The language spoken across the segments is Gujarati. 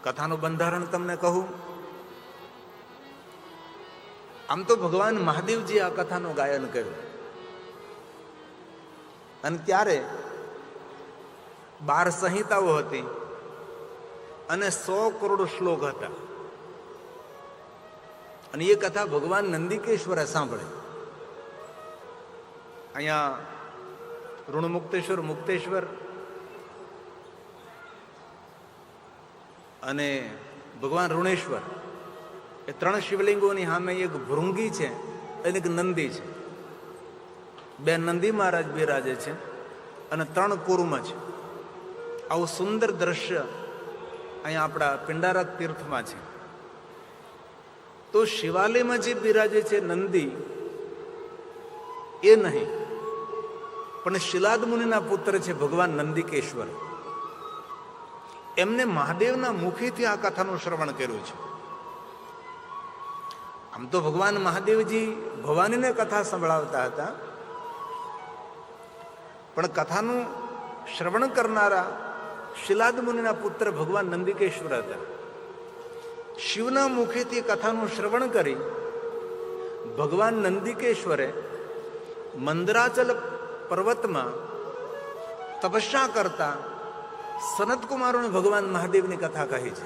કથાનું બંધારણ તમને કહું. આમ તો ભગવાન મહાદેવજી આ કથાનું ગાયન કર્યું અને ત્યારે 12 સંહિતાઓ હતી અને 100 કરોડ શ્લોક હતા. અને એ કથા ભગવાન નંદિકેશ્વરે સાંભળી. અહીંયા ઋણમુક્તેશ્વર, મુક્તેશ્વર અને ભગવાન ઋણેશ્વર એ 3 શિવલિંગોની સામે એક ભૃંગી છે અને એક નંદી છે. 2 નંદી મહારાજ બિરાજે છે અને 3 કુર્મ છે. આવું સુંદર દ્રશ્ય અહીંયા આપણા પિંડારક તીર્થમાં છે. તો શિવાલયમાં જે બિરાજે છે નંદી એ નહીં, પણ શિલાદ મુનિના પુત્ર છે ભગવાન નંદિકેશ્વર. એમને મહાદેવના મુખેથી આ કથાનું શ્રવણ કર્યું છે. આમ તો ભગવાન મહાદેવજી ભવાનીને કથા સંભળાવતા હતા, પણ કથાનું શ્રવણ કરનારા શિલાદ મુનિના પુત્ર ભગવાન નંદિકેશ્વર હતા. શિવના મુખેથી કથાનું શ્રવણ કરી ભગવાન નંદિકેશ્વરે મંદરાચલ પર્વતમાં તપસ્યા કરતા સનત કુમારોને ભગવાન મહાદેવની કથા કહી છે.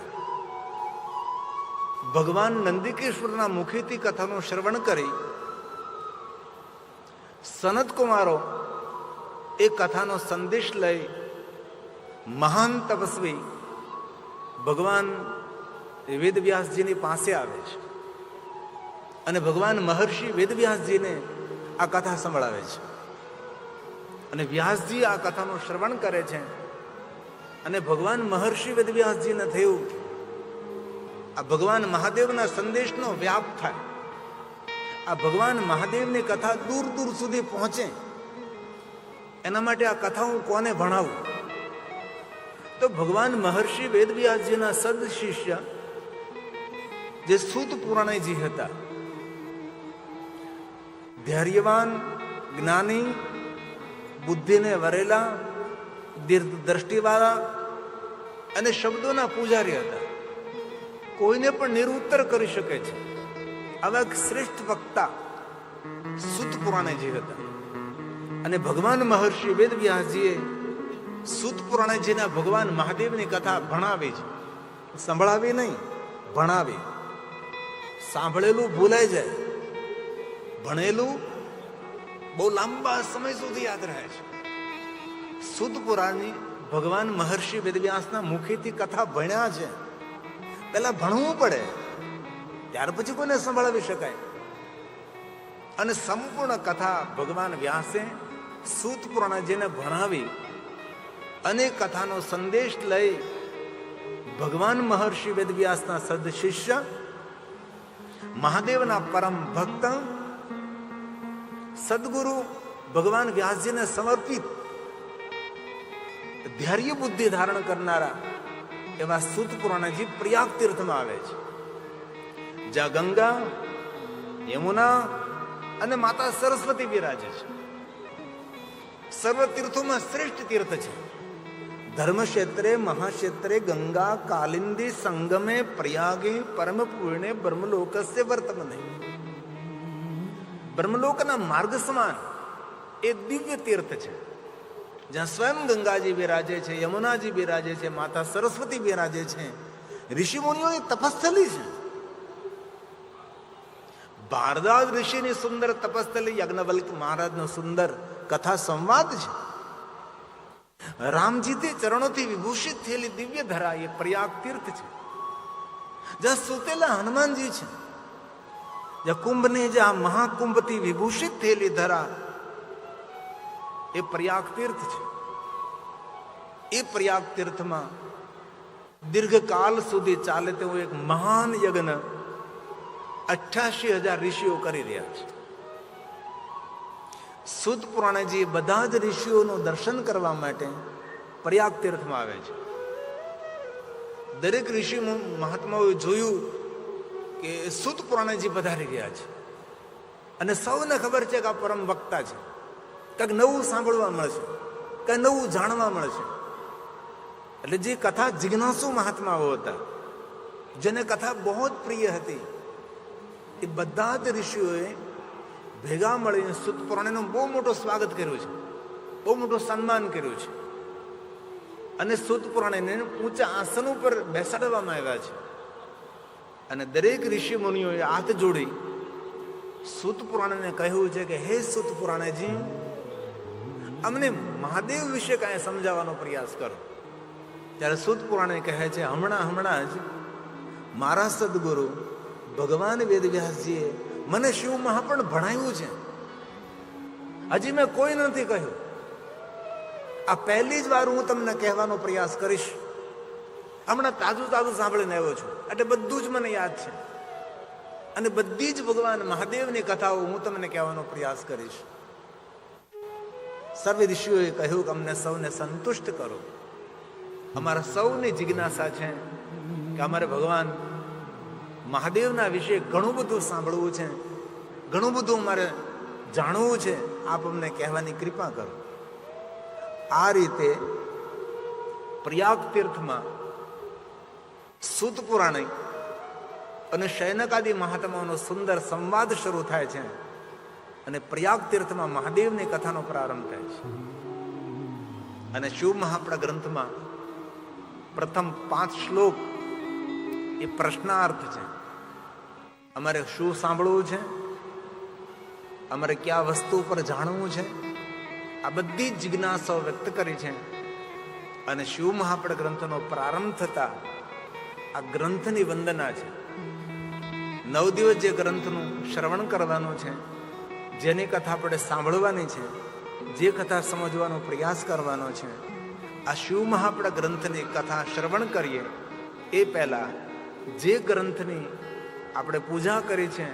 ભગવાન નંદિકેશ્વરના મુખેથી કથાનું શ્રવણ કરી સનત કુમારો એ કથાનો સંદેશ લઈ મહાન તપસ્વી ભગવાન વેદવ્યાસજીની પાસે આવે છે અને ભગવાન મહર્ષિ વેદવ્યાસજીને આ કથા સંભળાવે છે. અને વ્યાસજી આ કથાનું શ્રવણ કરે છે અને ભગવાન મહર્ષિ વેદવ્યાસજીને થયું આ ભગવાન મહાદેવના સંદેશનો વ્યાપ થાય, આ ભગવાન મહાદેવની કથા દૂર દૂર સુધી પહોંચે, એના માટે આ કથા હું કોને ભણાવું? તો ભગવાન મહર્ષિ વેદવ્યાસજીના સદ શિષ્ય જે સૂત પુરાણેજી હતા, ધૈર્યવાન, જ્ઞાની, બુદ્ધિને વરેલા, દીર્ઘ દ્રષ્ટિવાળા અને શબ્દોના પૂજારી હતા. કોઈને પણ નિરુત્તર કરી શકે છે આવા એક શ્રેષ્ઠ વક્તા સૂત પુરાણેજી હતા. અને ભગવાન મહર્ષિ વેદવ્યાસજીએ સૂત પુરાણેજીના ભગવાન મહાદેવની કથા ભણાવી છે. સંભળાવી નહીં, ભણાવી. સાંભળેલું ભૂલાઈ જાય, ભણેલું બહુ લાંબા સમય સુધી યાદ રહે છે. સૂત પુરાણની ભગવાન મહર્ષિ વેદવ્યાસના મુખેથી કથા ભણ્યા છે. પહેલા ભણવું પડે, ત્યાર પછી કોઈને સંભળાવી શકાય. અને સંપૂર્ણ કથા ભગવાન વ્યાસે સૂત પુરાણજીને ભણાવી અને કથાનો સંદેશ લઈ ભગવાન મહર્ષિ વેદવ્યાસના સદ શિષ્ય, મહાદેવના પરમ ભક્ત, સદગુરુ ભગવાન વ્યાસજીને સમર્પિત ધૈર્ય બુદ્ધિ ધારણ કરનારા એવા સૂત પુરાણજી પ્રયાગ તીર્થમાં આવે છે, જ્યાં ગંગા, યમુના અને માતા સરસ્વતી બિરાજે છે. સર્વ તીર્થોમાં શ્રેષ્ઠ તીર્થ છે. ધર્મક્ષેત્રે મહાક્ષેત્રે ગંગા કાલિંદી સંગમે પ્રયાગે પરમ પૂર્ણે બ્રહ્મલોકસ્ય વર્તમાને. બ્રહ્મલોકના માર્ગ સમાન એ દિવ્ય તીર્થ છે, જ્યાં સ્વયં ગંગાજી બિરાજે છે, યમુનાજી બિરાજે છે, માતા સરસ્વતી બિરાજે છે. ઋષિમુનિઓની તપસ્થલી છે. ભારદ્વાજ ઋષિની સુંદર તપસ્થલી, યજ્ઞવલ્ક મહારાજનો સુંદર કથા સંવાદ છે. રામજીથી ચરણોથી વિભૂષિત થયેલી દિવ્ય ધરા એ પ્રયાગ તીર્થ છે, જ્યાં સુતેલા હનુમાનજી છે, જ્યાં કુંભની જ્યાં મહાકુંભથી વિભૂષિત થયેલી ધરા એ પ્રયાગ તીર્થ છે. એ પ્રયાગ તીર્થમાં દીર્ઘકાલ સુધી ચાલે તેવું એક મહાન યજ્ઞ 88,000 ઋષિઓ કરી રહ્યા છે. સૂત પુરાણજી બધા જ ઋષિઓનું દર્શન કરવા માટે પ્રયાગ તીર્થમાં આવે છે. દરેક ઋષિ મહાત્માઓએ જોયું કે સૂત પુરાણજી પધારી રહ્યા છે અને સૌને ખબર છે કે આ પરમ વક્તા છે, કંઈક નવું સાંભળવા મળશે, કંઈક નવું જાણવા મળશે. એટલે જે કથા જિજ્ઞાસુ મહાત્માઓ હતા જેને કથા બહુ જ પ્રિય હતી, એ બધા જ ઋષિઓએ ભેગા મળીને સૂત પુરાણનું બહુ મોટું સ્વાગત કર્યું છે, બહુ મોટું સન્માન કર્યું છે. અને સૂત પુરાણને ઊંચા આસન ઉપર બેસાડવામાં આવ્યા છે. અને દરેક ઋષિ મુનિઓએ હાથ જોડી સૂત પુરાણને કહ્યું છે કે હે સૂત પુરાણજી, અમને મહાદેવ વિશે કાંઈ સમજાવવાનો પ્રયાસ કરો. ત્યારે સૂત પુરાણે કહે છે, હમણાં જ મારા સદગુરુ ભગવાન વેદવ્યાસજીએ મને શિવ મહાપણ ભણાવ્યું છે. હજી મેં કોઈ નથી કહ્યું. આ પહેલી જ વાર હું તમને કહેવાનો પ્રયાસ કરીશ. હમણાં તાજું સાંભળીને આવ્યો છું, એટલે બધું જ મને યાદ છે. અને બધી જ ભગવાન મહાદેવની કથાઓ હું તમને કહેવાનો પ્રયાસ કરીશ. સર્વે ઋષિઓએ કહ્યું કે અમને સૌને સંતુષ્ટ કરો. અમારા સૌની જિજ્ઞાસા છે કે અમારે ભગવાન મહાદેવના વિશે ઘણું બધું સાંભળવું છે, ઘણું બધું અમારે જાણવું છે. આપ અમને કહેવાની કૃપા કરો. આ રીતે પ્રયાગ તીર્થમાં સૂત પુરાણે અને શૈનકાદી મહાત્માઓનો સુંદર સંવાદ શરૂ થાય છે. અને પ્રયાગ તીર્થમાં મહાદેવની કથાનો પ્રારંભ થાય છે. અને શિવ મહાપણા ગ્રંથમાં પ્રથમ 5 શ્લોક એ પ્રશ્નાર્થ છે. અમારે શું સાંભળવું છે, અમારે કયા વસ્તુ પર જાણવું છે, આ બધી જ જિજ્ઞાસાઓ વ્યક્ત કરી છે. અને શિવ મહાપણ ગ્રંથનો પ્રારંભ થતા આ ગ્રંથની વંદના છે. 9 દિવસ જે ગ્રંથનું શ્રવણ કરવાનું છે, જેની કથા આપણે સાંભળવાની છે, જે કથા સમજવાનો પ્રયાસ કરવાનો છે, આ શિવ મહાપણ ગ્રંથની કથા શ્રવણ કરીએ એ પહેલા જે ગ્રંથની આપણે પૂજા કરી છે,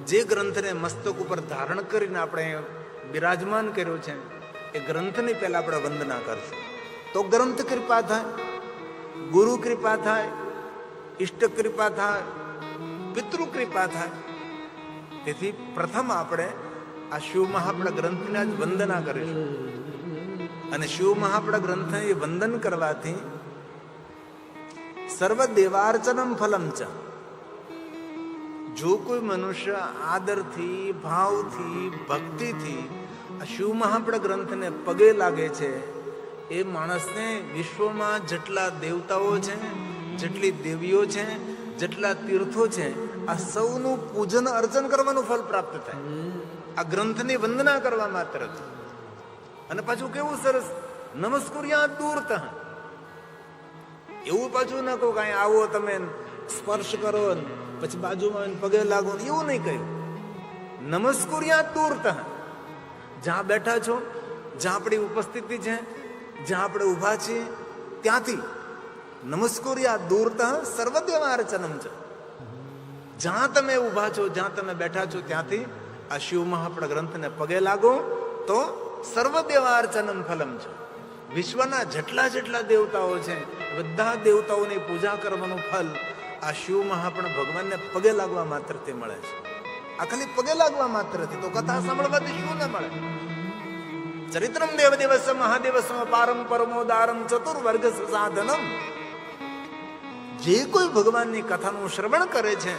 જે ગ્રંથને મસ્તક ઉપર ધારણ કરીને આપણે બિરાજમાન કર્યો છે, એ ગ્રંથની પહેલા આપણે વંદના કરશું. તો ગ્રંથ કૃપા થાય, ગુરુ કૃપા થાય, ઈષ્ટ કૃપા થાય, પિતૃ કૃપા થાય. તેથી પ્રથમ આપણે આ શિવ મહાપણ ગ્રંથના જ વંદના કરીશું. અને શિવ મહાપણ ગ્રંથને વંદન કરવાથી સર્વ દેવાર્ચનમ ફલમ ચ. જો કોઈ મનુષ્ય આદરથી, ભાવથી, ભક્તિથી આ શિવ મહાપણ ગ્રંથને પગે લાગે છે, એ માણસને વિશ્વમાં જેટલા દેવતાઓ છે, જેટલી દેવીઓ છે, જેટલા તીર્થો છે, આ સૌનું પૂજન અર્ચન કરવાનું ફળ પ્રાપ્ત થાય. આ ગ્રંથની વંદના કરવા માત્ર. અને પાછું કેવું સરસ, નમસ્કુર્યા દૂરતઃ. એવું પાછું ના કહો કાંઈ આવો તમે સ્પર્શ કરો પછી બાજુમાં પગે લાગો, એવું નહીં કહ્યું. નમસ્કુર્યા દૂરતઃ. જ્યાં બેઠા છો, જ્યાં આપણી ઉપસ્થિતિ છે, જ્યાં આપણે ઊભા છીએ ત્યાંથી નમસ્કુર્યા દૂરતઃ સર્વદેવાર્ચનમ છે. જ્યાં તમે ઊભા છો, જ્યાં તમે બેઠા છો ત્યાંથી આ શિવ મહાપણ ગ્રંથને પગે લાગો તો સર્વદેવાર્ચનમ ફલમ છે. વિશ્વના જેટલા દેવતાઓ છે, બધા દેવતાઓની પૂજા કરવાનું ફલ આ શિવ મહાપણ ભગવાનને પગે લાગવા માત્રથી મળે છે. આ ખાલી પગે લાગવા માત્રથી, તો કથા સાંભળવાથી શું ન મળે? ચરિત્રમ દેવદેવસ્ય મહાદેવસ્ય પારમ પરમોદારમ ચતુર્વર્ગ સાધનમ. જે કોઈ ભગવાનની કથાનું શ્રવણ કરે છે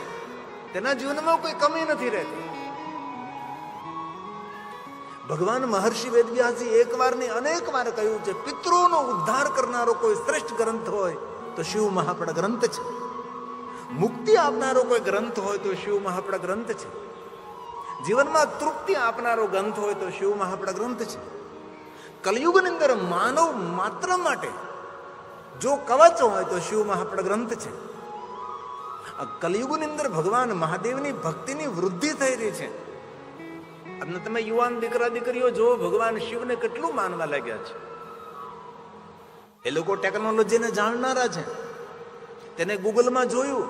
તેના જીવનમાં કોઈ કમી નથી રહેતી. ભગવાન મહર્ષિ વેદવ્યાસજી એક વાર ને અનેક વાર કહ્યું છે, પિતૃનો ઉદ્ધાર કરનારો કોઈ શ્રેષ્ઠ ગ્રંથ હોય તો શિવ મહાપણ ગ્રંથ છે. મુક્તિ આપનારો કોઈ ગ્રંથ હોય તો શિવ મહાપણ ગ્રંથ છે. જીવનમાં તૃપ્તિ આપનારો ગ્રંથ હોય તો શિવ મહાપણ ગ્રંથ છે. કલયુગની અંદર માનવ માત્ર માટે જો કવચ હોય તો શિવ મહાપણ ગ્રંથ છે. આ કલયુગની અંદર ભગવાન મહાદેવની ભક્તિની વૃદ્ધિ થઈ રહી છે. અને તમે યુવાન દીકરા દીકરીઓ જો ભગવાન શિવને કેટલું માનવા લાગ્યા છે. એ લોકો ટેકનોલોજીને જાણનારા છે. તેને ગૂગલમાં જોયું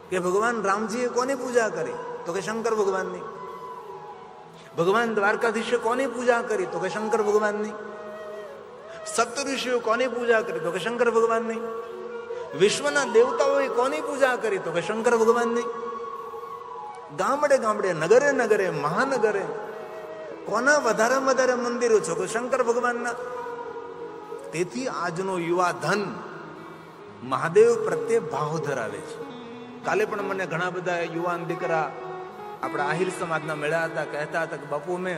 કે ભગવાન રામજીએ કોની પૂજા કરી, તો કે શંકર ભગવાનની. ભગવાન દ્વારકાધીશે કોની પૂજા કરી, તો કે શંકર ભગવાનની. સપ્તઋષિઓ કોની પૂજા કરી, તો કે શંકર ભગવાનની. વિશ્વના દેવતાઓએ કોની પૂજા કરી, તો કે શંકર ભગવાનની. ગામડે ગામડે, નગરે નગરે, મહાનગરે કોના વધારેમાં વધારે મંદિરો છે, તો શંકર ભગવાનના. તેથી આજનો યુવા ધન મહાદેવ પ્રત્યે ભાવ ધરાવે છે. કાલે પણ મને ઘણા બધા યુવાન દીકરા આપણા આહિર સમાજના મળ્યા હતા, કહેતા હતા કે બાપુ અમે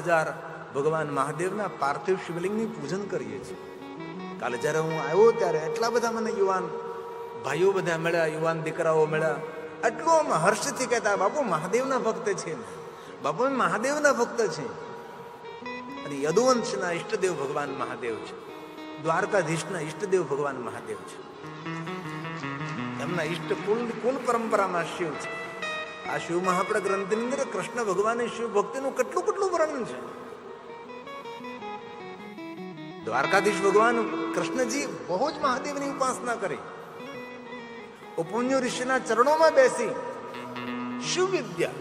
હજાર ભગવાન મહાદેવના પાર્થિવ શિવલિંગની પૂજન કરીએ છીએ. કાલે જ્યારે હું આવ્યો ત્યારે એટલા બધા મને યુવાન ભાઈઓ બધા મળ્યા, યુવાન દીકરાઓ મળ્યા, એટલું આમ હર્ષથી કહેતા બાપુ મહાદેવના ભક્ત છે, બાપુ મહાદેવના ભક્ત છે. અને યદુવંશના ઈષ્ટદેવ ભગવાન મહાદેવ છે, દ્વારકાધીશના ઈષ્ટદેવ ભગવાન મહાદેવ છે. એમના ઈષ્ટ કુલ પરંપરામાં શિવ છે. આ શિવ મહાપ્રદ ગ્રંથની અંદર કૃષ્ણ ભગવાનની શિવ ભક્તિનું કેટલું વર્ણન છે. દ્વારકાધીશ ભગવાન કૃષ્ણજી બહુ જ મહાદેવની ઉપાસના કરી. ઉપમન્યુ ઋષિના ચરણોમાં બેસી શિવ વિદ્યા,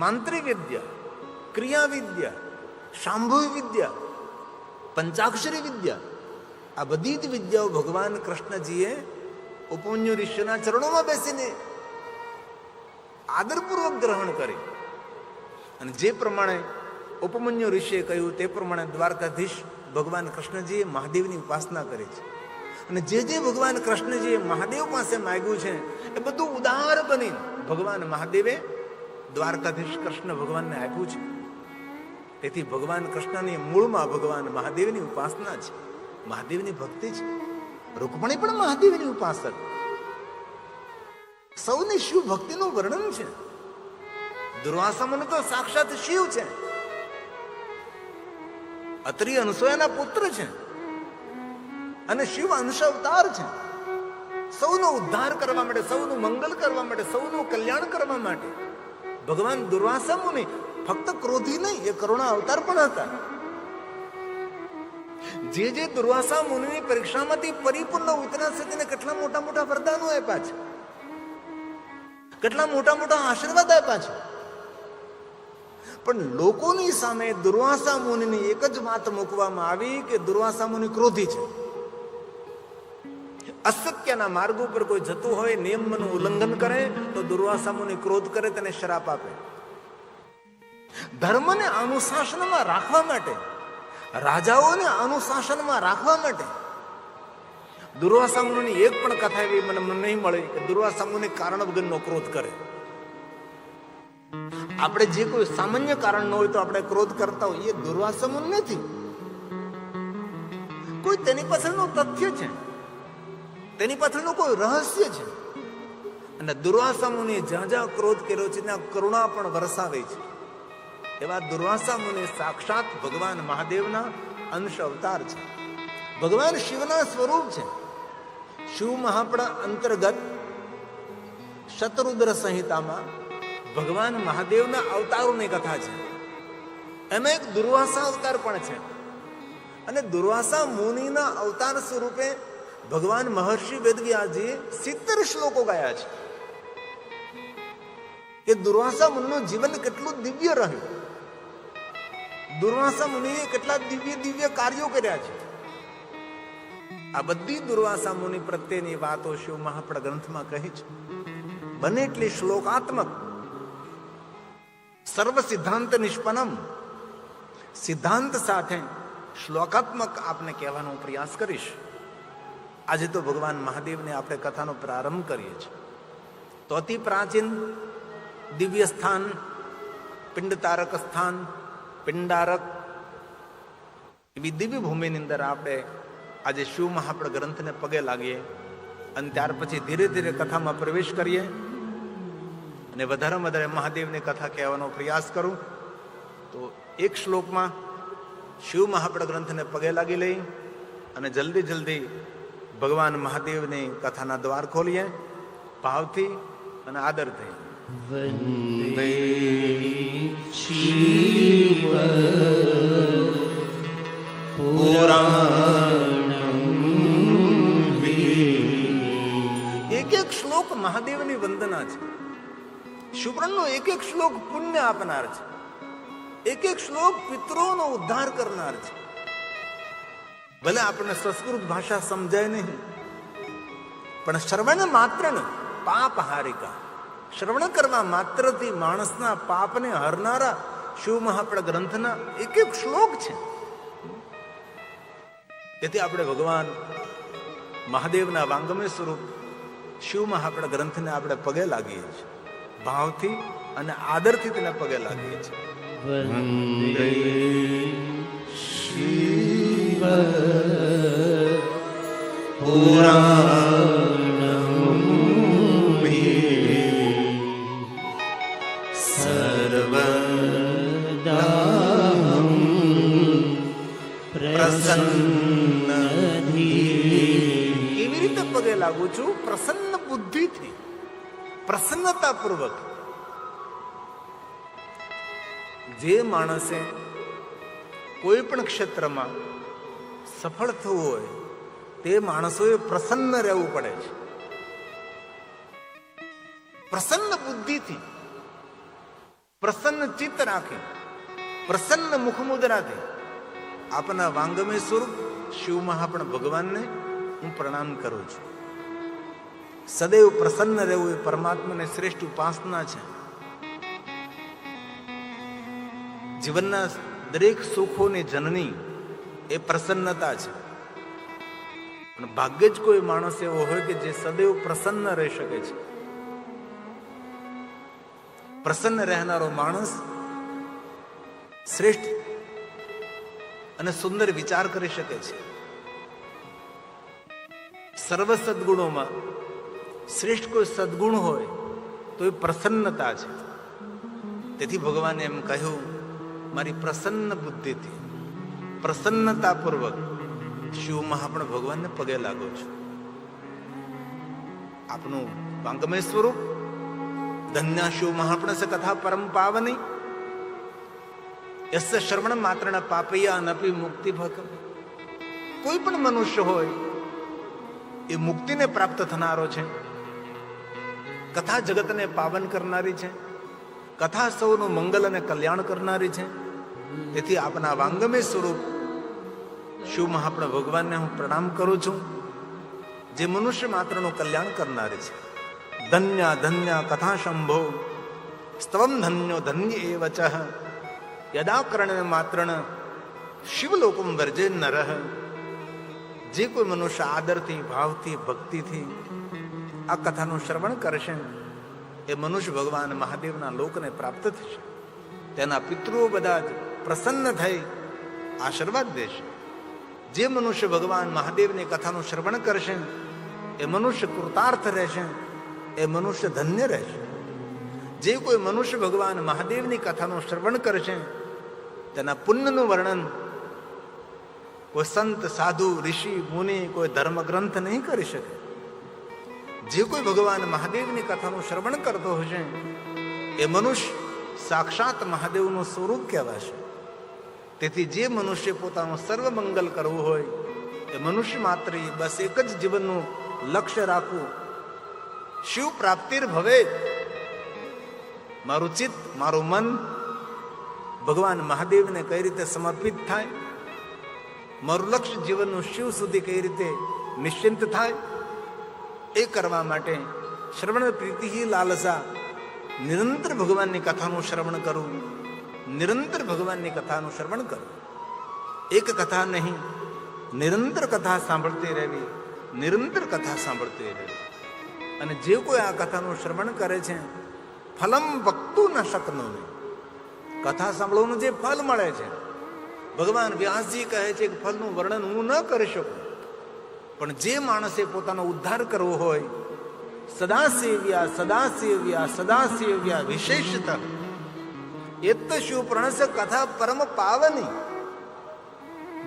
મંત્રી વિદ્યા, ક્રિયા વિદ્યા, શાંભવી વિદ્યા, પંચાક્ષરી વિદ્યા, આ બધી જ વિદ્યાઓ ભગવાન કૃષ્ણજીએ ઉપમન્યુ ઋષિના ચરણોમાં બેસીને આદરપૂર્વક ગ્રહણ કરી. અને જે પ્રમાણે ઉપમન્યુ ઋષિએ કહ્યું તે પ્રમાણે દ્વારકાધીશ ભગવાન કૃષ્ણજીએ મહાદેવની ઉપાસના કરી છે. અને જે ભગવાન કૃષ્ણજીએ મહાદેવ પાસે માંગ્યું છે એ બધું ઉદાર બની ભગવાન મહાદેવે દ્વારકાધીશ કૃષ્ણ ભગવાનને આપ્યું છે. તેથી ભગવાન કૃષ્ણની મૂળમાં ભગવાન મહાદેવની ઉપાસના છે, મહાદેવની ભક્તિ છે. રૂકમણી પણ મહાદેવની ઉપાસક. સૌની શિવ ભક્તિનું વર્ણન છે. દુર્વાસા મુનિ તો સાક્ષાત શિવ છે, અત્રિ અનસૂયાના પુત્ર છે અને શિવ અંશ અવતાર છે. સૌનો ઉદ્ધાર કરવા માટે, સૌનું મંગલ કરવા માટે, સૌનું કલ્યાણ કરવા માટે ભગવાન દુર્વાસા મુનિ ફક્ત ક્રોધી નહીં, એ કરુણા અવતાર પણ હતા. જે દુર્વાસા મુનિની પરીક્ષામાંથી પરિપૂર્ણ ઉતર્યા છે તેને કેટલા મોટા વરદાનો આપ્યા છે, કેટલા મોટા આશીર્વાદ આપ્યા છે. પણ લોકોની સામે દુર્વાસા મુનિની એક જ વાત મૂકવામાં આવી કે દુર્વાસા મુનિ ક્રોધી છે. અસત્યના માર્ગ ઉપર કોઈ જતું હોય, નિયમનું ઉલ્લંઘન કરે તો દુર્વાસા મુનિ ક્રોધ કરે, તેને શ્રાપ આપે. ધર્મને અનુશાસનમાં રાખવા માટે, રાજાઓને અનુશાસનમાં રાખવા માટે દુર્વાસા મુનિની એક પણ કથા એવી મને નહીં મળી કે દુર્વાસા મુનિ કારણ વગરનો ક્રોધ કરે. આપણે જે કોઈ સામાન્ય કારણ ન હોય તો આપણે ક્રોધ કરતા હોય, એ દુર્વાસા મુનિ નથી. કોઈ તેની પાછળનું તથ્ય છે, તેની પાછળનું કોઈ રહસ્ય છે. અને દુર્વાસા મુનિએ જ્યાં ક્રોધ કર્યો છે ત્યાં કરુણા પણ વરસાવે છે. એવા દુર્વાસા મુનિ સાક્ષાત ભગવાન મહાદેવના અંશ અવતાર છે, ભગવાન શિવના સ્વરૂપ છે. શિવ મહાપણા અંતર્ગત શતરુદ્ર સંહિતામાં ભગવાન મહાદેવના અવતારોની કથા છે. એમાં એક દુર્વાસા અવતાર પણ છે. અને દુર્વાસા મુનિના અવતાર સ્વરૂપે ભગવાન મહર્ષિ વેદવ્યાસજીએ 70 શ્લોકો ગાયા છે કે દુર્વાસા મુનિનું જીવન કેટલું દિવ્ય રહ્યું, દુર્વાસા મુનિએ કેટલા દિવ્ય કાર્યો કર્યા છે. આ બધી દુર્વાસા મુનિ પ્રત્યેની વાતો શિવ મહાપણા ગ્રંથમાં કહી છે. બને એટલી શ્લોકાત્મક, સર્વ સિદ્ધાંત નિષ્પન્નમ, સિદ્ધાંત સાથે શ્લોકાત્મક આપને કહેવાનો પ્રયાસ કરીશ. આજે તો ભગવાન મહાદેવને આપણે કથાનો પ્રારંભ કરીએ છીએ. તો અતિ પ્રાચીન દિવ્ય સ્થાન, પિંડતારક સ્થાન, પિંડારક, એવી દિવ્ય ભૂમિની અંદર આપણે આજે શિવ મહાપણા ગ્રંથને પગે લાગીએ અને ત્યાર પછી ધીરે ધીરે કથામાં પ્રવેશ કરીએ અને વધારે મહાદેવની કથા કહેવાનો પ્રયાસ કરું. તો એક શ્લોકમાં શિવ મહાપણા ગ્રંથને પગે લાગી લઈ અને જલ્દી ભગવાન મહાદેવની કથાના દ્વાર ખોલીએ ભાવથી અને આદરથી. વંદે શિવ પુરાણમ. એક શ્લોક મહાદેવની વંદના છે. શિવપુરાણનો એક શ્લોક પુણ્ય આપનાર છે, એક શ્લોક પિતરોનો ઉદ્ધાર કરનાર છે. ભલે આપણને સંસ્કૃત ભાષા સમજાય નહીં, પણ શ્રવણ માત્ર પાપ હારિકા, શ્રવણ કરવા માત્રથી માણસના પાપને હરનારા શિવ મહાપણા ગ્રંથના એક શ્લોક છે. તેથી આપણે ભગવાન મહાદેવના વાંગમય સ્વરૂપ શિવમાં આપણા ગ્રંથને આપણે પગે લાગીએ છીએ, ભાવથી અને આદરથી તેને પગે લાગીએ છીએ. વંદે શિવ પુરાણમ સર્વદા પ્રસન્ન. કેવી રીતે પગે લાગુ છું? પ્રસન્ન બુદ્ધિથી, પ્રસન્નતાપૂર્વક. જે માણસે કોઈ પણ ક્ષેત્રમાં સફળ થવું હોય તે માણસોએ પ્રસન્ન રહેવું પડે છે. પ્રસન્ન બુદ્ધિથી, પ્રસન્ન ચિત્ત રાખી, પ્રસન્ન મુખમુદ્રાથી આપના વાંગમય સ્વરૂપ શિવ મહાપણ ભગવાનને હું પ્રણામ કરું છું. સદૈવ પ્રસન્ન રહેવું એ પરમાત્માને શ્રેષ્ઠ ઉપાસના છે. જીવનના દરેક સુખોની જનની એ પ્રસન્નતા છે. પણ ભાગ્ય જ કોઈ માણસ એવો હોય કે જે સદૈવ પ્રસન્ન રહી શકે છે. પ્રસન્ન રહેનારો માણસ શ્રેષ્ઠ અને સુંદર વિચાર કરી શકે છે. સર્વ સદગુણોમાં શ્રેષ્ઠ કોઈ સદગુણ હોય તો એ પ્રસન્નતા છે. તેથી ભગવાને એમ કહ્યું, મારી પ્રસન્ન બુદ્ધિથી, પ્રસન્નતાપૂર્વક શિવ મહાપણ ભગવાનને પગે લાગો છો. આપનું વાંગમય સ્વરૂપ ધન્ય શિવ મહાપણ સે કથા પરમ પાવની યસ્ય શ્રવણ માત્રણ પાપૈયા નપી મુક્તિ ભક. કોઈ પણ મનુષ્ય હોય એ મુક્તિને પ્રાપ્ત થનારો છે. કથા જગતને પાવન કરનારી છે. કથા સૌનું મંગલ અને કલ્યાણ કરનારી છે. તેથી આપના વાંગમય સ્વરૂપ શિવ મહાપણ ભગવાનને હું પ્રણામ કરું છું, જે મનુષ્ય માત્રનું કલ્યાણ કરનારી છે. ધન્ય ધન્ય કથા શંભો સ્તવમ ધન્યો ધન્ય એવ ચ યદા કર્ણ માત્રણ શિવલોકમ વર્જે નરઃ. જે કોઈ મનુષ્ય આદરથી, ભાવથી, ભક્તિથી આ કથાનું શ્રવણ કરશે એ મનુષ્ય ભગવાન મહાદેવના લોકને પ્રાપ્ત થશે. તેના પિતૃઓ બધા જ પ્રસન્ન થઈ આશીર્વાદ દેશે. જે મનુષ્ય ભગવાન મહાદેવની કથાનું શ્રવણ કરશે એ મનુષ્ય કૃતાર્થ રહેશે, એ મનુષ્ય ધન્ય રહેશે. જે કોઈ મનુષ્ય ભગવાન મહાદેવની કથાનું શ્રવણ કરશે તેના પુણ્યનું વર્ણન કોઈ સંત, સાધુ, ઋષિ, મુનિ, કોઈ ધર્મ ગ્રંથ નહીં કરી શકે. જે કોઈ ભગવાન મહાદેવની કથાનું શ્રવણ કરતો હશે એ મનુષ્ય સાક્ષાત મહાદેવનું સ્વરૂપ કહેવાશે. તેથી જે મનુષ્ય પોતાનું સર્વ મંગલ કરવું હોય એ મનુષ્ય માત્ર બસ એક જ જીવનનું લક્ષ્ય રાખવું, શિવ પ્રાપ્તિર ભવે. મારું ચિત્ત, મારું મન ભગવાન મહાદેવને કઈ રીતે સમર્પિત થાય, મારું લક્ષ્ય જીવનનું શિવ સુધી કઈ રીતે નિશ્ચિંત થાય, એ કરવા માટે શ્રવણ પ્રીતિ લાલસા નિરંતર ભગવાનની કથાનું શ્રવણ કરવું, નિરંતર ભગવાનની કથાનું શ્રવણ કરવું. એક કથા નહીં, નિરંતર કથા સાંભળતી રહેવી, નિરંતર કથા સાંભળતી રહેવી. અને જે કોઈ આ કથાનું શ્રવણ કરે છે ફલમ વક્તું ન શકનું. કથા સાંભળવાનું જે ફલ મળે છે, ભગવાન વ્યાસજી કહે છે કે ફલનું વર્ણન હું ન કરી શકું. પણ જે માણસે પોતાનો ઉદ્ધાર કરવો હોય, સદાશિવ્યા સદાશિવ્યા સદાશિવ્યા વિશેષતઃ એત શિવ પ્રણસ કથા પરમ પાવની.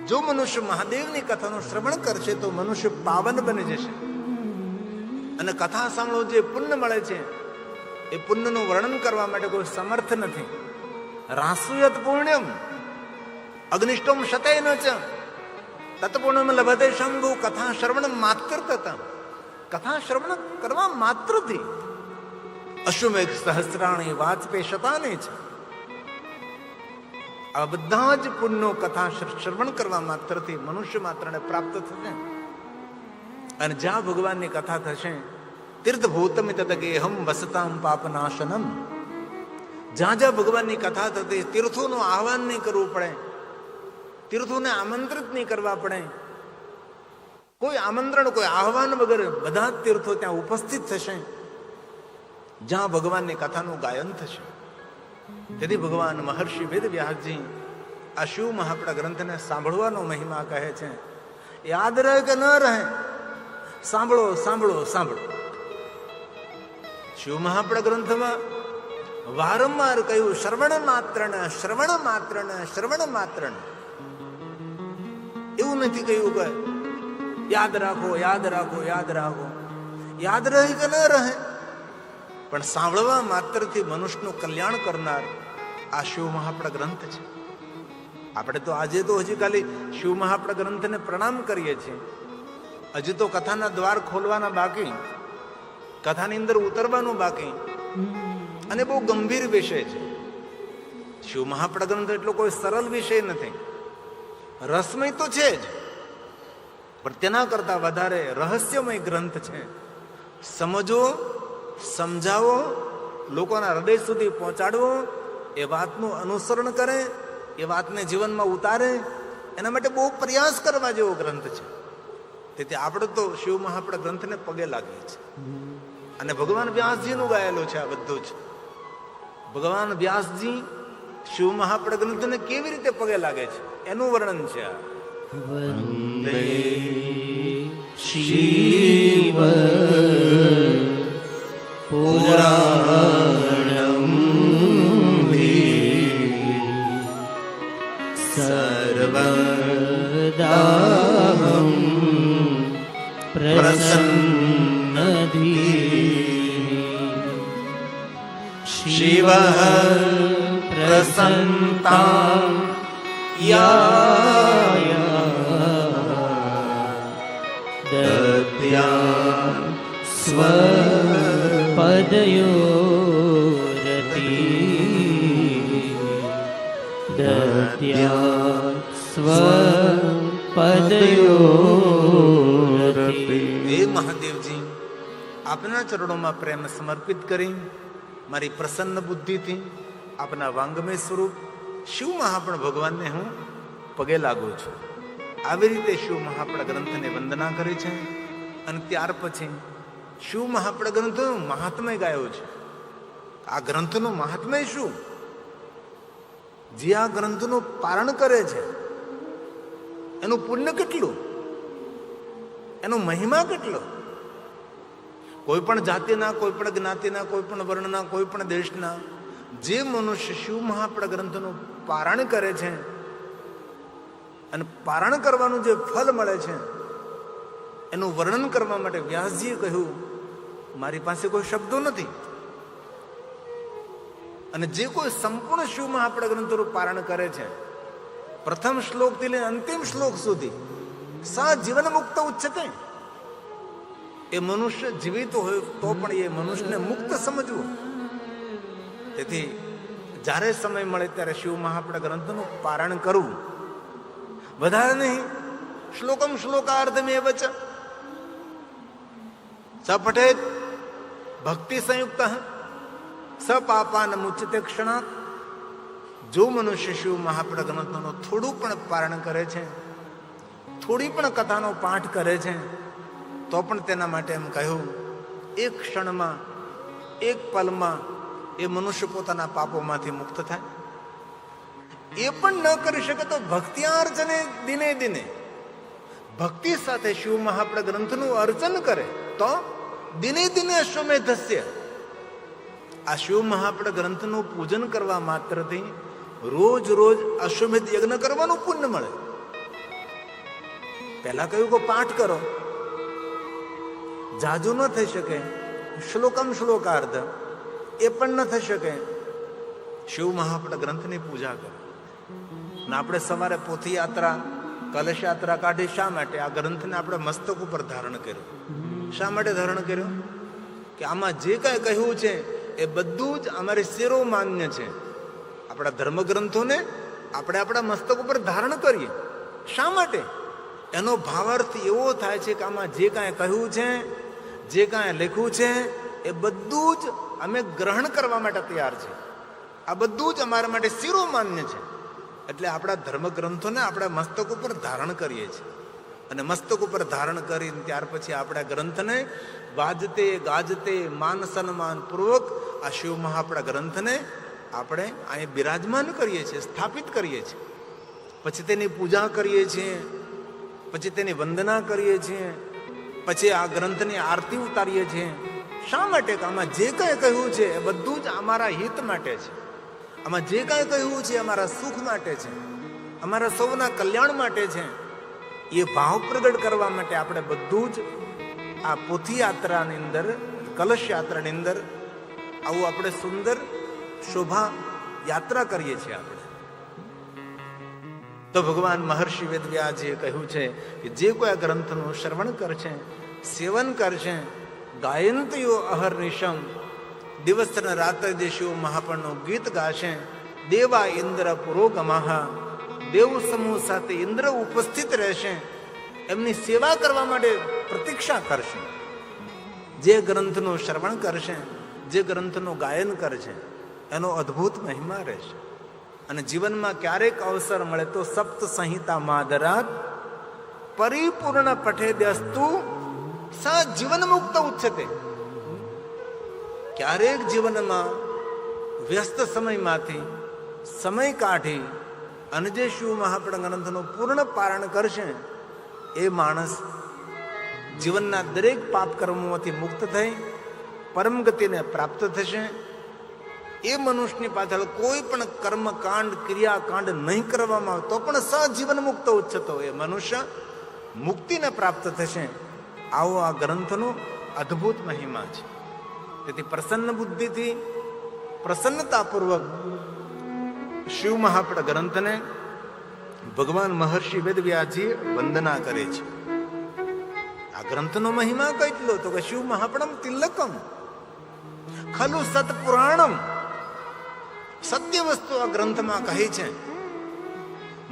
જો મનુષ્ય મહાદેવની કથાનું શ્રવણ કરશે તો મનુષ્ય પાવન બની જશે. અને કથા સાંભળો જે પુણ્ય મળે છે એ પુણ્યનું વર્ણન કરવા માટે કોઈ સમર્થ નથી. રાસુયત પુણ્યમ અગ્નિષ્ટમ શતેન ચ તત્પુણ્યમ લભતે શંભુ. કથા શ્રવણ માત્ર તથા, કથા શ્રવણ કરવા માત્રથી અશ્વમેઘ સહસ્રાણી વાજપેય શતાને છે. આ બધા જ પુણ્યો કથા શ્રવણ કરવા માત્રથી મનુષ્ય માત્રને પ્રાપ્ત થશે. અને જ્યાં ભગવાનની કથા થશે તીર્થભૂતમિ તદગેહમ વસતામ પાપનાશનમ. જ્યાં જ્યાં ભગવાનની કથા થતી તીર્થોનું આહવાન નહીં કરવું પડે, તીર્થોને આમંત્રિત નહીં કરવા પડે, કોઈ આમંત્રણ, કોઈ આહવાન વગર બધા જ તીર્થો ત્યાં ઉપસ્થિત થશે જ્યાં ભગવાનની કથાનું ગાયન થશે. તેથી ભગવાન મહર્ષિ વેદવ્યાસજી આ શિવ મહાપડા ગ્રંથને સાંભળવાનો મહિમા કહે છે. યાદ રહે કે ન રહે, સાંભળો સાંભળો સાંભળો. શિવ મહાપડા ગ્રંથમાં વારંવાર કહ્યું શ્રવણ માત્રણ, શ્રવણ માત્રણ, શ્રવણ માત્રણ. એવું નથી કહ્યું કે યાદ રાખો, યાદ રાખો, યાદ રાખો. યાદ રહે કે ન રહે, પણ સાંભળવા માત્રથી મનુષ્યનું કલ્યાણ કરનાર આ શિવ મહાપડા ગ્રંથ છે. આપણે તો આજે તો હજી ખાલી શિવ મહાપડા ગ્રંથને પ્રણામ કરીએ છીએ. હજી તો કથાના દ્વાર ખોલવાના બાકી, કથાની અંદર ઉતરવાનું બાકી. અને બહુ ગંભીર વિષય છે. શિવ મહાપડા ગ્રંથ એટલો કોઈ સરળ વિષય નથી. રસમય તો છે જ, પણ તેના કરતા વધારે રહસ્યમય ગ્રંથ છે. સમજો, સમજાવો, લોકોના હૃદય સુધી પહોંચાડવો, એ વાતનું અનુસરણ કરે, એ વાતને જીવનમાં ઉતારે, એના માટે બહુ પ્રયાસ કરવા જેવો ગ્રંથ છે. તેથી આપણે તો શિવ મહાપડા ગ્રંથને પગે લાગીએ છીએ. અને ભગવાન વ્યાસજીનું ગાયેલું છે આ બધું જ. ભગવાન વ્યાસજી શિવ મહાપડા ગ્રંથને કેવી રીતે પગે લાગે છે એનું વર્ણન છે આ. વંદે શિવ પુરાણમ સર્વદાહં પ્રસન્નધિ શિવ પ્રસન્નતાં દત્યા સ્વપદયોરતિ દત્યા સ્વપદયોરતિ. હે મહાદેવજી, આપના ચરણોમાં પ્રેમ સમર્પિત કરી મારી પ્રસન્ન બુદ્ધિથી આપના વાંગમય સ્વરૂપ શિવ મહાપણ ભગવાનને હું પગે લાગુ છું. આવી રીતે શિવ મહાપડા ગ્રંથને વંદના કરી છે. અને ત્યાર પછી શિવ મહાપડા ગ્રંથનું મહાત્મય ગાયું છે. આ ગ્રંથનું મહાત્મય શું? જે આ ગ્રંથનું પારણ કરે છે એનું પુણ્ય કેટલું, એનો મહિમા કેટલો. કોઈ પણ જાતિના, કોઈ પણ જ્ઞાતિના, કોઈ પણ વર્ણના, કોઈ પણ દેશના જે મનુષ્ય શિવ મહાપડા ગ્રંથનું પારણ કરે છે અને પારણ કરવાનું જે ફલ મળે છે એનું વર્ણન કરવા માટે વ્યાસજીએ કહ્યું, મારી પાસે કોઈ શબ્દો નથી. અને જે કોઈ સંપૂર્ણ શિવ મહાપડા ગ્રંથોનું પારણ કરે છે, પ્રથમ શ્લોકથી લઈને અંતિમ શ્લોક સુધી સા જીવન મુક્ત ઉચ્ચતે. એ મનુષ્ય જીવિત હોય તો પણ એ મનુષ્યને મુક્ત સમજવું. તેથી જ્યારે સમય મળે ત્યારે શિવ મહાપડા ગ્રંથનું પારણ કરવું. વધારે નહીં, શ્લોકમ શ્લોકાર્ધમેવ ચ સ પઠેત ભક્તિ સંયુક્ત સ પાપાન મુચ્યતે ક્ષણાત. જો મનુષ્ય શિવ મહાપડા ગ્રંથનું થોડું પણ પારણ કરે છે, થોડી પણ કથાનો પાઠ કરે છે, તો પણ તેના માટે એમ કહ્યું એક ક્ષણમાં, એક પલમાં એ મનુષ્ય પોતાના પાપોમાંથી મુક્ત થાય. એ પણ ન કરી શકે તો ભક્તિયાર્ચને દિને દિને ભક્તિ સાથે શિવ મહાપડા ગ્રંથનું અર્ચન કરે તો દિને દિને અશ્વમેધસ્ય. આ શિવ મહાપડા ગ્રંથનું પૂજન કરવા માત્રથી રોજ રોજ અશ્વમેધ યજ્ઞ કરવાનું પુણ્ય મળે. પહેલા કહ્યું કે પાઠ કરો, જાજુ ન થઈ શકે, શ્લોકમ શ્લોકાર્ધ એ પણ ન થઈ શકે. શિવ મહાપડા ગ્રંથની પૂજા કરો. ને આપણે સવારે પોથી યાત્રા, કલશ યાત્રા કાઢી. શા માટે? આ ગ્રંથને આપણે મસ્તક ઉપર ધારણ કર્યું. શા માટે ધારણ કર્યું? કે આમાં જે કાંઈ કહ્યું છે એ બધું જ અમારી શિરોમાન્ય છે. આપણા ધર્મગ્રંથોને આપણે આપણા મસ્તક ઉપર ધારણ કરીએ. શા માટે? એનો ભાવાર્થ એવો થાય છે કે આમાં જે કાંઈ કહ્યું છે, જે કાંઈ લખ્યું છે એ બધું જ અમે ગ્રહણ કરવા માટે તૈયાર છે. આ બધું જ અમારા માટે શિરોમાન્ય છે. એટલે આપણા ધર્મગ્રંથોને આપણા મસ્તક ઉપર ધારણ કરીએ છીએ. અને મસ્તક ઉપર ધારણ કરીને ત્યાર પછી આપણા ગ્રંથને વાજતે ગાજતે માન સન્માન પૂર્વક આ શિવ મહાપડા ગ્રંથને આપણે અહીં બિરાજમાન કરીએ છીએ, સ્થાપિત કરીએ છીએ. પછી તેની પૂજા કરીએ છીએ, પછી તેની વંદના કરીએ છીએ, પછી આ ગ્રંથની આરતી ઉતારીએ છીએ. શા માટે? કે આમાં જે કંઈ કહ્યું છે એ બધું જ અમારા હિત માટે છે. આમાં જે કાંઈ કહ્યું છે અમારા સુખ માટે છે, અમારા સૌના કલ્યાણ માટે છે. એ ભાવ પ્રગટ કરવા માટે આપણે બધું જ આ પોથી યાત્રાની અંદર, કલશ યાત્રાની અંદર આવું આપણે સુંદર શોભા યાત્રા કરીએ છીએ આપણે. તો ભગવાન મહર્ષિ વેદવ્યાસજીએ કહ્યું છે કે જે કોઈ આ ગ્રંથનું શ્રવણ કરશે, સેવન કરશે, ગાયંતયો અહર્નિશમ, દિવસ ને રાત્રે જે શિવ મહાપણનું ગીત ગાશે, દેવા ઇન્દ્ર પુરોગમઃ, દેવ સમૂહ સાથે ઇન્દ્ર ઉપસ્થિત રહેશે, એમની સેવા કરવા માટે પ્રતીક્ષા કરશે. જે ગ્રંથનું શ્રવણ કરશે, જે ગ્રંથનું ગાયન કરશે, એનો અદ્ભુત મહિમા રહેશે. અને જીવનમાં ક્યારેક અવસર મળે તો સપ્ત સંહિતા માદરાત પરિપૂર્ણ પઠેદ્યસ્તુ સ જીવન મુક્ત ઉચ્ચતે. ક્યારેક જીવનમાં વ્યસ્ત સમયમાંથી સમય કાઢી અને જે શિવ મહાપણ ગ્રંથનું પૂર્ણ પારણ કરશે એ માણસ જીવનના દરેક પાપ કર્મોમાંથી મુક્ત થઈ પરમ ગતિને પ્રાપ્ત થશે. એ મનુષ્યની પાછળ કોઈ પણ કર્મકાંડ, ક્રિયાકાંડ નહીં કરવામાં આવે તો પણ સજીવન મુક્ત ઉચ્ચતો એ મનુષ્ય મુક્તિને પ્રાપ્ત થશે. આવો આ ગ્રંથનો અદ્ભુત મહિમા છે. તેથી પ્રસન્ન બુદ્ધિથી, પ્રસન્નતાપૂર્વક શિવ મહાપડ ગ્રંથને ભગવાન મહર્ષિ વેદવ્યાસજીએ વંદના કરે છે. આ ગ્રંથનો મહિમા કેટલો? તો કે શિવ મહાપડમ તિલકમ ખલુ સત્પુરાણમ. સત્ય વસ્તુ આ ગ્રંથમાં કહી છે.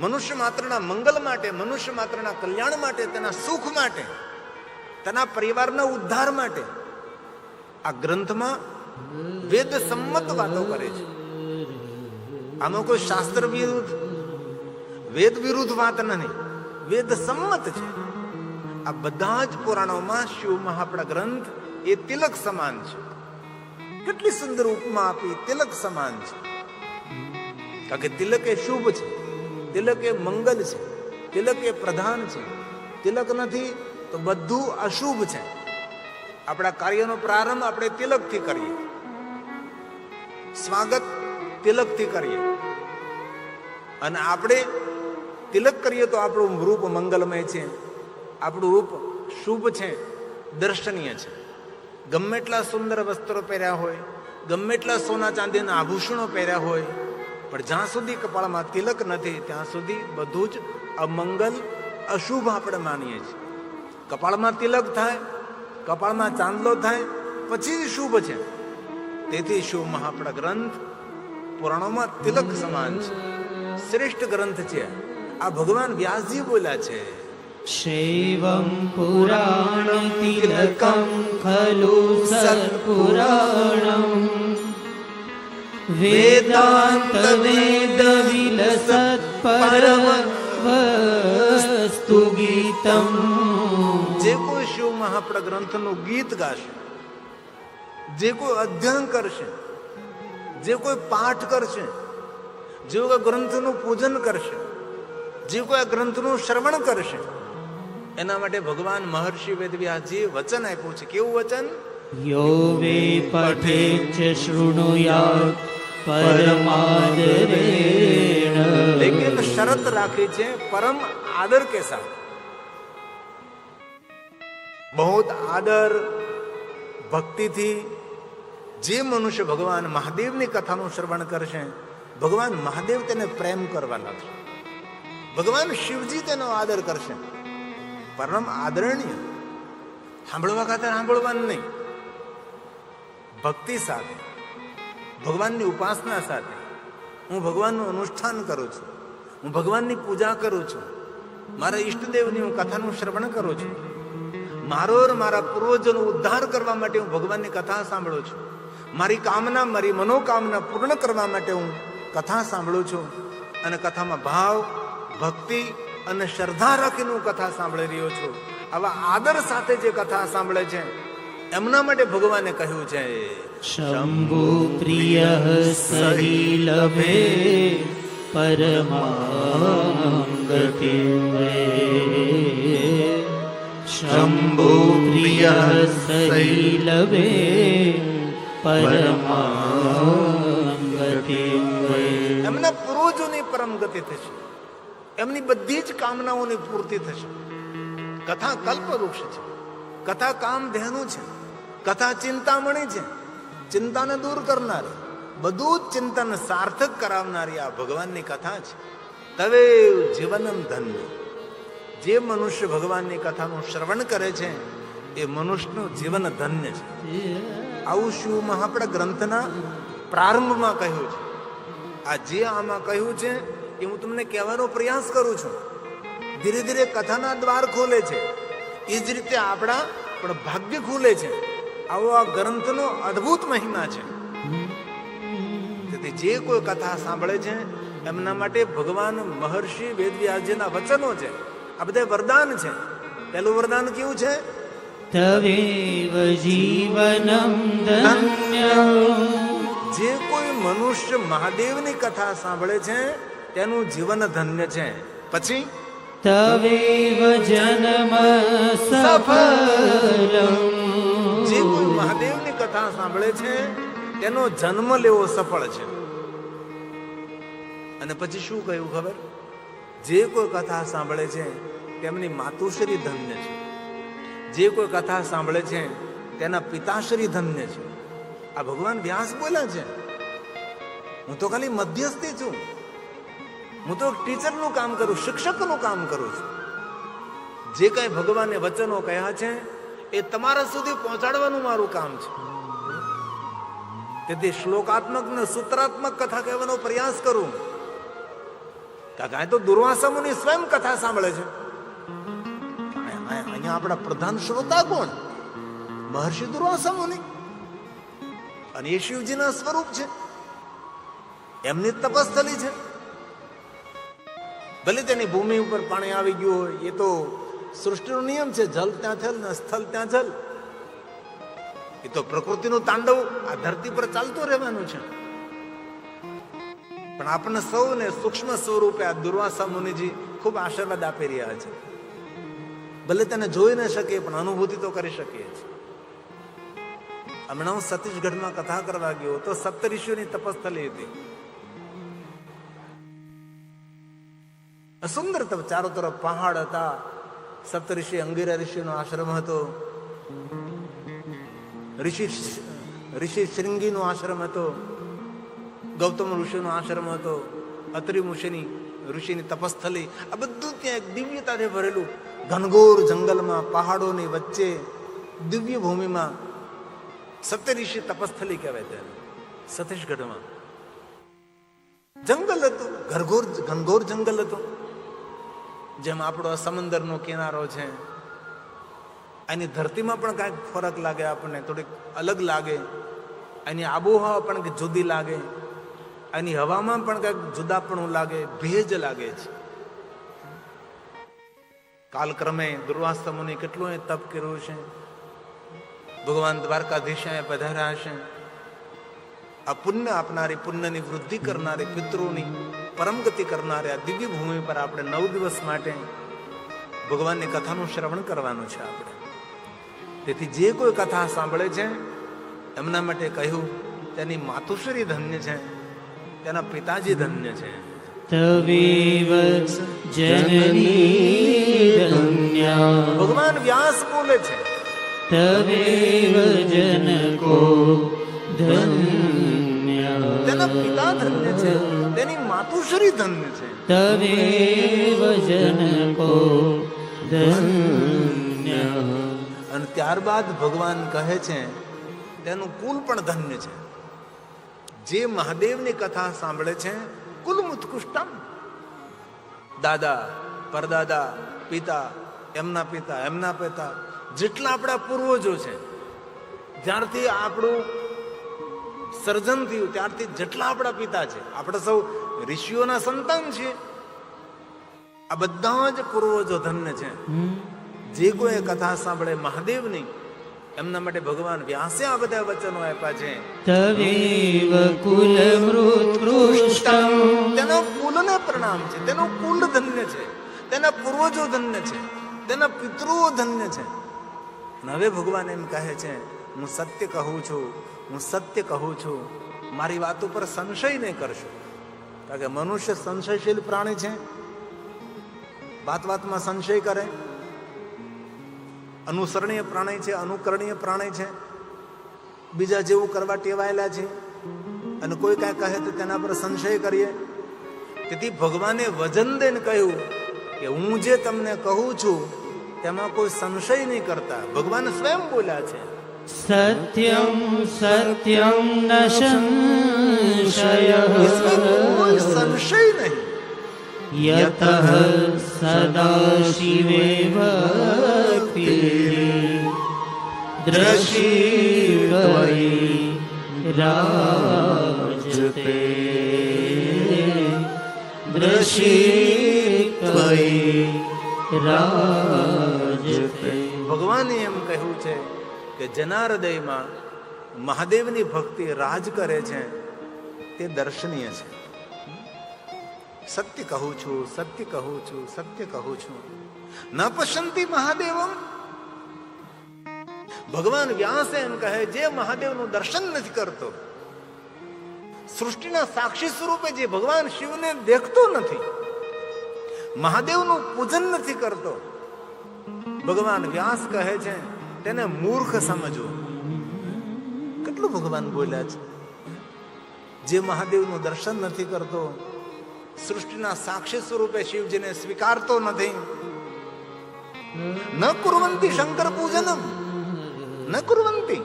મનુષ્ય માત્રના મંગલ માટે, મનુષ્ય માત્રના કલ્યાણ માટે, તેના સુખ માટે, તેના પરિવારના ઉદ્ધાર માટે આ ગ્રંથમાં વેદ સંમત વાતો કરે છે. આમાં કોઈ શાસ્ત્ર વિરુદ્ધ, વેદ વિરુદ્ધ વાત નથી, વેદ સંમત છે. આ બધા જ પુરાણોમાં શિવ મહાપડા ગ્રંથ એ તિલક સમાન છે. કેટલી સુંદર ઉપમા આપી, તિલક સમાન છે. કારણ કે તિલક એ શુભ છે, તિલક એ મંગલ છે, તિલક એ પ્રધાન છે. તિલક નથી તો બધું અશુભ છે. આપણા કાર્યનો પ્રારંભ આપણે તિલકથી કરીએ, સ્વાગત તિલકથી કરીએ, અને આપણે તિલક કરીએ તો આપણું રૂપ મંગલમય છે, આપણું રૂપ શુભ છે, દર્શનીય છે. ગમે એટલા સુંદર વસ્ત્રો પહેર્યા હોય, ગમે એટલા સોના ચાંદીના આભૂષણો પહેર્યા હોય, પણ જ્યાં સુધી કપાળમાં તિલક નથી ત્યાં સુધી બધું જ અમંગલ, અશુભ આપણે માનીએ છીએ. કપાળમાં તિલક થાય, કપાળમાં ચાંદલો થાય પછી શુભ છે. તેથી શિવ મહાપડા ગ્રંથ પુરાણોમાં તિલક સમાન છે, શ્રેષ્ઠ ગ્રંથ છે. આ ભગવાન વ્યાસજી બોલ્યા છે, શૈવં પુરાણ તિલકં ખલુ સત્પુરાણમ વેદાંત વેદ વિલસત પરમ વસ્તુ ગીતમ. જે કોઈ શિવ મહાપડા ગ્રંથનું ગીત ગાશે, જે કોઈ અધ્યયન કરશે, જે કોઈ પાઠ કરશે, જે કોઈ ગ્રંથનું પૂજન કરશે, જે કોઈ આ ગ્રંથનું શ્રવણ કરશે, એના માટે ભગવાન મહર્ષિ વેદવ્યાસજી વચન આપ્યું છે. કેવું વચન? યો વે પઠે ચ શૃણુયાત પરમાદરેણ. લેકિન શરત રાખી છે, પરમ આદર કે સાથ. બહુ આદર ભક્તિથી જે મનુષ્ય ભગવાન મહાદેવની કથાનું શ્રવણ કરશે, ભગવાન મહાદેવ તેને પ્રેમ કરવાના છે, ભગવાન શિવજી તેનો આદર કરશે. પરમ આદરણીય. સાંભળવા ખાતર સાંભળવાનું નહીં, ભક્તિ સાથે, ભગવાનની ઉપાસના સાથે હું ભગવાનનું અનુષ્ઠાન કરું છું, હું ભગવાનની પૂજા કરું છું, મારા ઈષ્ટદેવની હું કથાનું શ્રવણ કરું છું, મારો મારા પૂર્વજોનો ઉદ્ધાર કરવા માટે હું ભગવાનની કથા સાંભળું છું, મારી કામના, મારી મનોકામના પૂર્ણ કરવા માટે હું કથા સાંભળું છું. અને કથામાં ભાવ, ભક્તિ, અને શ્રદ્ધા રાખીને હું કથા સાંભળી રહ્યો છું, આવા આદર સાથે જે કથા સાંભળે છે એમના માટે ભગવાને કહ્યું છે શંભુ પ્રિય સહી લભે પરમાંગતિ શંભુ પ્રિય સહી લભે પરમાંગતિ એમના પૂર્વજોની પરમ ગતિ થશે, એમની બધી જ કામનાઓની પૂર્તિ થશે. કથા કલ્પવૃક્ષ છે, કથા કામધેનુ છે, કથા ચિંતામણી છે, ચિંતાને દૂર કરનારી, બધું જ ચિંતન સાર્થક કરાવનારી આ ભગવાનની કથા છે. તવે જીવનમ ધન્ય. જે મનુષ્ય ભગવાનની કથાનું શ્રવણ કરે છે એ મનુષ્યનું જીવન ધન્ય છે. આવું શિવમાં આપણા ગ્રંથના પ્રારંભમાં કહ્યું છે. આ જે આમાં કહ્યું છે એ હું તમને કહેવાનો પ્રયાસ કરું છું. ધીરે ધીરે કથાના દ્વાર ખોલે છે, એ જ રીતે આપણા પણ ભાગ્ય ખુલે છે. આવો આ ગ્રંથનો અદ્ભુત મહિમા છે. તેથી જે કોઈ કથા સાંભળે છે એમના માટે ભગવાન મહર્ષિ વેદવ્યાસજીના વચનો છે. આ બધા વરદાન છે. પહેલું વરદાન કેવું છે? તવેવ જીવનમ ધન્ય. જે કોઈ મનુષ્ય મહાદેવની કથા સાંભળે છે તેનું જીવન ધન્ય છે. પછી તવેવ જન્મ સફલમ. જે કોઈ મહાદેવની કથા સાંભળે છે તેનો જન્મ લેવો સફળ છે. અને પછી શું કહ્યું ખબર? જે કોઈ કથા સાંભળે છે તેમની માતુશ્રી ધન્ય છે. જે કોઈ કથા સાંભળે છે તેના પિતાશ્રી ધન્ય છે. આ ભગવાન વ્યાસ બોલ્યા છે. હું તો ખાલી મધ્યસ્થી છું. હું તો ટીચરનું કામ કરું, શિક્ષકનું કામ કરું છું. જે કઈ ભગવાને વચનો કહ્યા છે એ તમારા સુધી પહોંચાડવાનું મારું કામ છે. તેથી શ્લોકાત્મક ને સૂત્રાત્મક કથા કહેવાનો પ્રયાસ કરું. કારણ તો દુર્વાસા મુનિ સ્વયં કથા સાંભળે છે. અહીંયા આપણા પ્રધાન શ્રોતા કોણ? મહર્ષિ દુર્વાસા મુનિ. અને એ શિવજીના સ્વરૂપ છે, એમની તપસ્થલી છે. ભલે તેની ભૂમિ ઉપર પાણી આવી ગયું હોય, એ તો સૃષ્ટિનો નિયમ છે. જલ ત્યાં જલ ને સ્થળ ત્યાં જલ. એ તો પ્રકૃતિનું તાંડવ આ ધરતી પર ચાલતું રહેવાનું છે. પણ આપણને સૌને સૂક્ષ્મ સ્વરૂપે આ દુર્વાસા મુનિજી ખૂબ આશીર્વાદ આપી રહ્યા છે. ભલે તેને જોઈ ન શકીએ પણ અનુભૂતિ તો કરી શકીએ છીએ. હમણાં હું છત્તીસગઢમાં કથા કરવા ગયો તો સપ્તઋષિઓની તપસ્થલી હતી. સુંદર તપ, ચારો તરફ પહાડ હતા. સપ્તઋષિ અંગીરા ઋષિનો આશ્રમ હતો. ઋષિ શૃંગીનો આશ્રમ હતો. ગૌતમ ઋષિનો આશ્રમ હતો. અત્રિ ઋષિની તપસ્થલી. આ બધું ત્યાં એક દિવ્યતાથી ભરેલું, ઘનઘોર જંગલમાં પહાડોની વચ્ચે દિવ્ય ભૂમિમાં સપ્તઋષિ તપસ્થલી કહેવાય ત્યારે છત્તીસગઢમાં. જંગલ હતું, ઘનઘોર જંગલ હતું. જેમ આપણો સમંદરનો કિનારો છે, એની ધરતીમાં પણ કાંઈક ફરક લાગે, આપણને થોડીક અલગ લાગે. એની આબોહવા પણ જુદી લાગે. એની હવામાં પણ કંઈક જુદાપણું લાગે, ભેજ લાગે છે. કાલક્રમે દુર્વાસા મુનિ કેટલું એ તપ કર્યું છે. ભગવાન દ્વારકાધીશ પધાર્યા હશે. આ પુણ્ય આપનારી, પુણ્યની વૃદ્ધિ કરનારી, પિતૃની પરમગતિ કરનારી આ દિવ્ય ભૂમિ પર આપણે 9 દિવસ માટે ભગવાનની કથાનું શ્રવણ કરવાનું છે આપણે. તેથી જે કોઈ કથા સાંભળે છે એમના માટે કહ્યું તેની માતુશ્રી ધન્ય છે, તેના પિતાજી ધન્ય છે. તવેવ જનની ધન્યા. ભગવાન વ્યાસ બોલે છે તવેવ જनको ધન્ય. તેના પિતા ધન્ય છે, તેની માતુશ્રી ધન્ય છે. તવેવ જनको ધન્ય. અને ત્યારબાદ ભગવાન કહે છે તેનું કુલ પણ ધન્ય છે. જે મહાદેવની કથા સાંભળે છે કુલમ ઉત્કૃષ્ટમ. દાદા, પરદાદા, પિતા, એમના પિતા, એમના પિતા, જેટલા આપણા પૂર્વજો છે, જ્યારથી આપણું સર્જન થયું ત્યારથી જેટલા આપણા પિતા છે, આપણે સૌ ઋષિઓના સંતાન છીએ. આ બધા જ પૂર્વજો ધન્ય છે. જે કોઈ કથા સાંભળે મહાદેવની, એમના માટે ભગવાન વ્યાસે આ બધા વચનો આપ્યા છે. તવેવ કુલ મૃત્કૃષ્ટમ, તેના કુલને પ્રણામ છે, તેનું કુલ ધન્ય છે, તેના પૂર્વજો ધન્ય છે, તેના પિતૃઓ ધન્ય છે. અને હવે ભગવાન એમ કહે છે, હું સત્ય કહું છું, હું સત્ય કહું છું, મારી વાત ઉપર સંશય નહીં કરશો. કારણ કે મનુષ્ય સંશયશીલ પ્રાણી છે, વાત વાતમાં સંશય કરે, અનુસરણીય પ્રાણી છે, અનુકરણીય પ્રાણી છે, બીજા જેવું કરવા ટેવાયેલા છે, અને કોઈ કાંઈ કહે તો તેના પર સંશય કરીએ. તેથી ભગવાને વજન દઈને કહ્યું કે હું જે તમને કહું છું તેમાં કોઈ સંશય નહીં કરતા. ભગવાન સ્વયં બોલ્યા છે, સત્યમ સત્યમ ન સંશય, કોઈ સંશય નહીં. યતઃ સદાશિવે ભક્તિઃ દ્રશી ત્વયિ રાજતે, દ્રશી ત્વયિ રાજતે. ભગવાને એમ કહ્યું છે કે જેના હૃદયમાં મહાદેવની ભક્તિ રાજ કરે છે તે દર્શનીય છે. સત્ય કહું છું, સત્ય કહું છું, સત્ય કહું છું. ન પશ્યંતિ મહાદેવમ. ભગવાન વ્યાસ એમ કહે, જે મહાદેવનું દર્શન નથી કરતો, સૃષ્ટિના સાક્ષી સ્વરૂપે જે ભગવાન શિવને દેખતો નથી, મહાદેવનું પૂજન નથી કરતો, ભગવાન વ્યાસ કહે છે તેને મૂર્ખ સમજવું. કેટલું ભગવાન બોલ્યા છે. જે મહાદેવનું દર્શન નથી કરતો, સૃષ્ટિના સાક્ષી સ્વરૂપે શિવજીને સ્વીકારતો નથી, ન કુર્વંતી શંકર પૂજનમ, ન કુર્વંતી.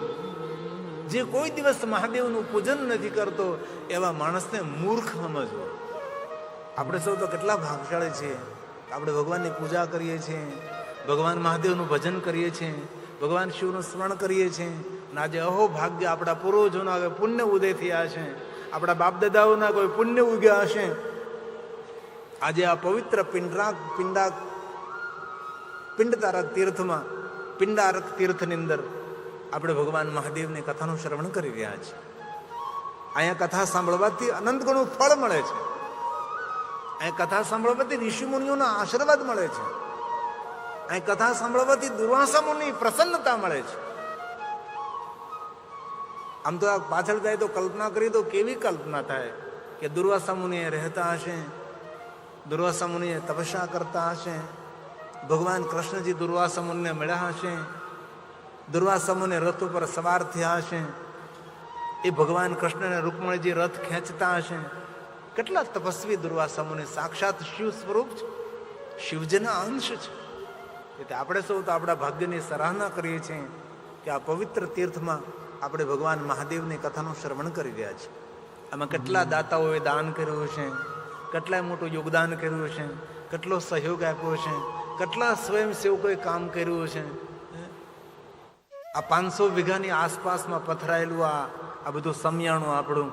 જે કોઈ દિવસ મહાદેવનું પૂજન નથી કરતો એવા માણસને મૂર્ખ સમજવો. આપણે સૌ તો કેટલા ભાગશાળી છીએ. આપણે ભગવાનની પૂજા કરીએ છીએ, ભગવાન મહાદેવનું ભજન કરીએ છીએ, ભગવાન શિવનું સ્મરણ કરીએ છીએ. અને આજે અહો ભાગ્ય આપણા પૂર્વજોના હવે પુણ્ય ઉદય થયા છે, આપણા બાપ દાદાઓના કોઈ પુણ્ય ઉગ્યા હશે. આજે આ પવિત્ર પિંડતારક તીર્થમાં, પિંડારક તીર્થની અંદર આપણે ભગવાન મહાદેવની કથાનું શ્રવણ કરી રહ્યા છીએ. અહીંયા કથા સાંભળવાથી અનંત ગણું ફળ મળે છે. અહીં કથા સાંભળવાથી ઋષિ મુનિઓના આશીર્વાદ મળે છે. અહીં કથા સાંભળવાથી દુર્વાસા મુનિ પ્રસન્નતા મળે છે. આમ તો આ પાછળ જાય તો કલ્પના કરી તો કેવી કલ્પના થાય કે દુર્વાસા મુનિએ રહેતા હશે, દુર્વાસા મુનિએ તપસ્યા કરતા હશે, ભગવાન કૃષ્ણજી દુર્વાસા મુનિને મળ્યા હશે, દુર્વાસા મુનિ રથ ઉપર સવાર થયા હશે, એ ભગવાન કૃષ્ણને રૂકમણીજી રથ ખેંચતા હશે. કેટલા તપસ્વી દુર્વાસા મુનિ, સાક્ષાત શિવ સ્વરૂપ છે, શિવજીના અંશ છે. એટલે આપણે સૌ તો આપણા ભાગ્યની સરાહના કરીએ છીએ કે આ પવિત્ર તીર્થમાં આપણે ભગવાન મહાદેવની કથાનું શ્રવણ કરી રહ્યા છીએ. આમાં કેટલા દાતાઓએ દાન કર્યું છે, કેટલાય મોટું યોગદાન કર્યું છે, કેટલો સહયોગ આપ્યો છે, કેટલા સ્વયંસેવકોએ કામ કર્યું છે. આ 500 વીઘાની આસપાસમાં પથરાયેલું આ બધું સમિયાણું આપણું,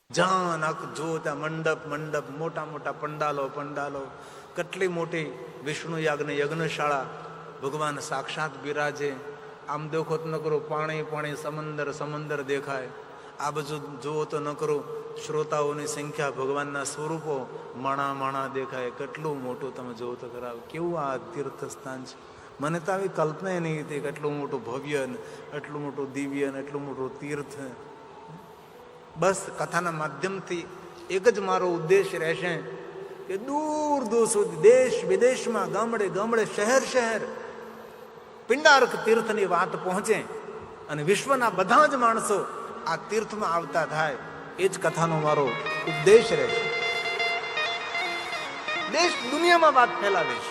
જ્યાં જો ત્યાં મંડપ મંડપ, મોટા મોટા પંડાલો, કેટલી મોટી વિષ્ણુ યજ્ઞશાળા, ભગવાન સાક્ષાત બિરાજે. આમ દેખો તો ન કરો પાણી, સમંદર દેખાય. આ બધું જુઓ તો ન કરો શ્રોતાઓની સંખ્યા, ભગવાનના સ્વરૂપો માણા દેખાય. કેટલું મોટું તમે જુઓ તો ખરા, કેવું આ તીર્થ સ્થાન છે. મને તો આવી કલ્પના નહીં હતી કે એટલું મોટું ભવ્ય, એટલું મોટું દિવ્ય, એટલું મોટું તીર્થ. બસ કથાના માધ્યમથી એક જ મારો ઉદ્દેશ રહેશે કે દૂર સુધી દેશ વિદેશમાં, ગામડે શહેર પિંડારક તીર્થની વાત પહોંચે અને વિશ્વના બધા જ માણસો આ તીર્થમાં આવતા થાય. એ જ કથાનો મારો ઉપદેશ રહેશે. દેશ દુનિયામાં વાત ફેલાવીશ.